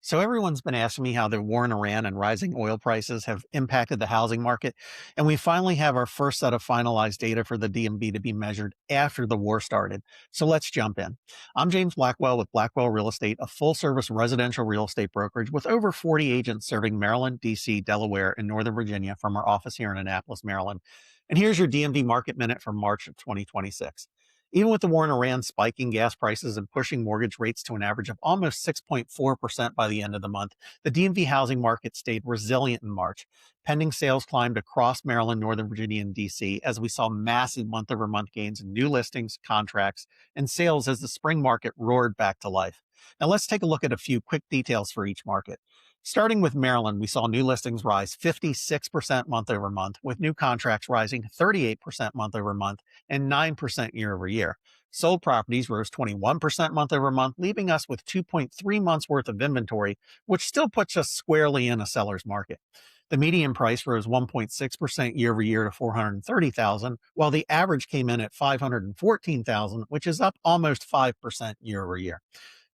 So everyone's been asking me how the war in Iran and rising oil prices have impacted the housing market, and we finally have our first set of finalized data for the DMV to be measured after the war started. So let's jump in. I'm James Blackwell with Blackwell Real Estate, a full-service residential real estate brokerage with over 40 agents serving Maryland, DC, Delaware, and Northern Virginia from our office here in Annapolis, Maryland. And here's your DMV Market Minute for March of 2026. Even with the war in Iran spiking gas prices and pushing mortgage rates to an average of almost 6.4% by the end of the month, the DMV housing market stayed resilient in March. Pending sales climbed across Maryland, Northern Virginia, and DC as we saw massive month over month gains in new listings, contracts, and sales as the spring market roared back to life. Now, let's take a look at a few quick details for each market. Starting with Maryland, we saw new listings rise 56% month over month, with new contracts rising 38% month over month and 9% year over year. Sold properties rose 21% month over month, leaving us with 2.3 months worth of inventory, which still puts us squarely in a seller's market. The median price rose 1.6% year over year to 430,000, while the average came in at 514,000, which is up almost 5% year over year.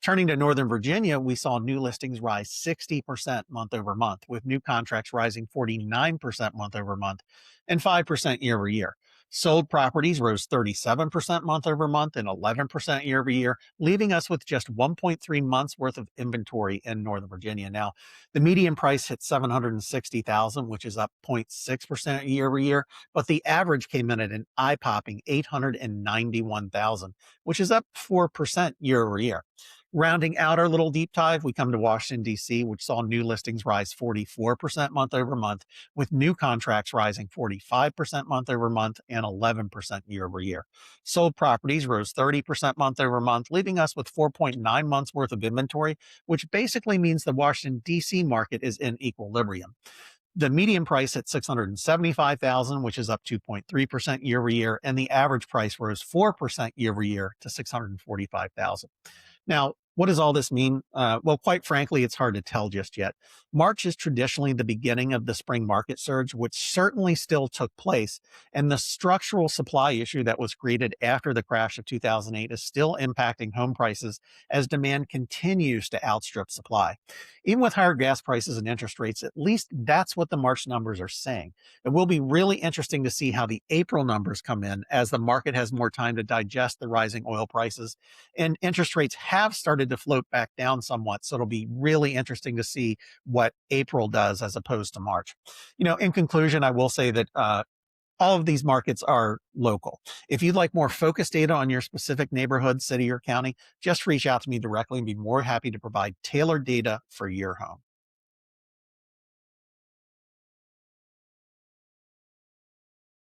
Turning to Northern Virginia, we saw new listings rise 60% month over month, with new contracts rising 49% month over month and 5% year over year. Sold properties rose 37% month over month and 11% year over year, leaving us with just 1.3 months worth of inventory in Northern Virginia. Now, the median price hit 760,000, which is up 0.6% year over year, but the average came in at an eye-popping 891,000, which is up 4% year over year. Rounding out our little deep dive, we come to Washington, D.C., which saw new listings rise 44% month over month, with new contracts rising 45% month over month and 11% year over year. Sold properties rose 30% month over month, leaving us with 4.9 months worth of inventory, which basically means the Washington, D.C. market is in equilibrium. The median price at 675,000, which is up 2.3% year over year, and the average price rose 4% year over year to 645,000. Now, what does all this mean? Well, quite frankly, it's hard to tell just yet. March is traditionally the beginning of the spring market surge, which certainly still took place. And the structural supply issue that was created after the crash of 2008 is still impacting home prices as demand continues to outstrip supply. Even with higher gas prices and interest rates, at least that's what the March numbers are saying. It will be really interesting to see how the April numbers come in as the market has more time to digest the rising oil prices, and interest rates have started to float back down somewhat. So it'll be really interesting to see what April does as opposed to March. In conclusion, I will say that all of these markets are local. If you'd like more focused data on your specific neighborhood, city, or county, just reach out to me directly and be more happy to provide tailored data for your home.